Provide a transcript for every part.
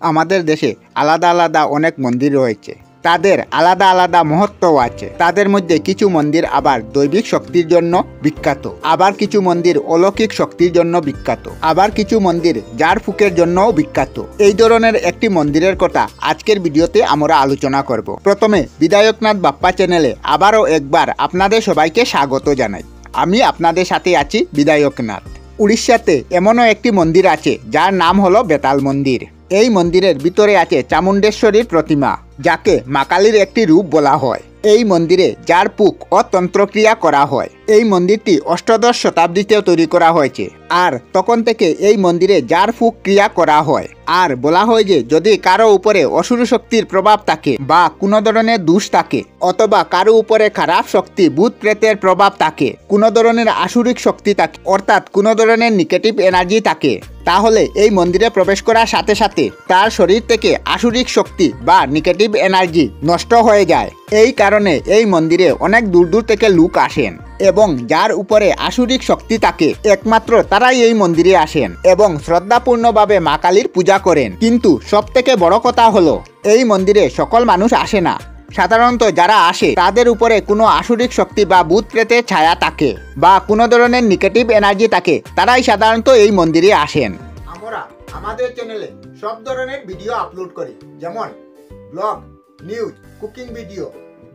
আমাদের দেশে আলাদা আলাদা অনেক মন্দির রয়েছে, তাদের আলাদা আলাদা মহত্বও আছে। তাদের মধ্যে কিছু মন্দির আবার দৈবিক শক্তির জন্য বিখ্যাত, আবার কিছু মন্দির অলৌকিক শক্তির জন্য বিখ্যাত, আবার কিছু মন্দির জার ফুকের জন্যও বিখ্যাত। এই ধরনের একটি মন্দিরের কথা আজকের ভিডিওতে আমরা আলোচনা করব। প্রথমে বিধায়কনাথ বাপ্পা চ্যানেলে আবারও একবার আপনাদের সবাইকে স্বাগত জানাই। আমি আপনাদের সাথে আছি বিধায়কনাথ। উড়িষ্যাতে এমনও একটি মন্দির আছে যার নাম হলো বেতাল মন্দির। এই মন্দিরের ভিতরে আছে চামুণ্ডেশ্বরীর প্রতিমা, যাকে মা কালীর একটি রূপ বলা হয়। এই মন্দিরে জার ফুক ও তন্ত্রক্রিয়া করা হয়। এই মন্দিরটি অষ্টাদশ শতাব্দীতেও তৈরি করা হয়েছে, আর তখন থেকে এই মন্দিরে জার ফুক ক্রিয়া করা হয়। আর বলা হয় যে যদি কারো উপরে অসুর শক্তির প্রভাব থাকে বা কোনো ধরনের দোষ থাকে, অথবা কারো উপরে খারাপ শক্তি ভূত প্রেতের প্রভাব থাকে, কোনো ধরনের আসুরিক শক্তি থাকে, অর্থাৎ কোনো ধরনের নেগেটিভ এনার্জি থাকে, তাহলে এই মন্দিরে প্রবেশ করার সাথে সাথে তার শরীর থেকে আসুরিক শক্তি বা নেগেটিভ এনার্জি নষ্ট হয়ে যায়। এই কারণে এই মন্দিরে অনেক দূর দূর থেকে লোক আসেন, এবং যার উপরে আসুরিক শক্তি থাকে একমাত্র তারাই এই মন্দিরে আসেন এবং শ্রদ্ধাপূর্ণভাবে মা কালীর পূজা করেন। কিন্তু সবথেকে বড় কথা হলো, এই মন্দিরে সকল মানুষ আসে না। সাধারণত যারা আসে তাদের উপরে কোনো আসুরিক শক্তি বা ভূত প্রেতের ছায়া থাকে বা কোনো ধরনের নেগেটিভ এনার্জি থাকে, তারাই সাধারণত এই মন্দিরে আসেন। আমরা আমাদের চ্যানেলে সব ধরনের ভিডিও আপলোড করি, যেমন ব্লগ, নিউজ, কুকিং ভিডিও,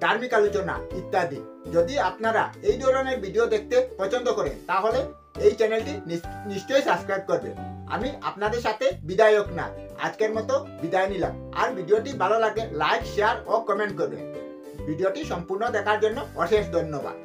ধার্মিক আলোচনা ইত্যাদি। যদি আপনারা এই ধরনের ভিডিও দেখতে পছন্দ করেন তাহলে এই চ্যানেলটি নিশ্চয়ই সাবস্ক্রাইব করবেন। আমি আপনাদের সাথে বিধায়কনাথ আজকের মতো বিদায় নিলাম। আর ভিডিওটি ভালো লাগে লাইক, শেয়ার ও কমেন্ট করবেন। ভিডিওটি সম্পূর্ণ দেখার জন্য অশেষ ধন্যবাদ।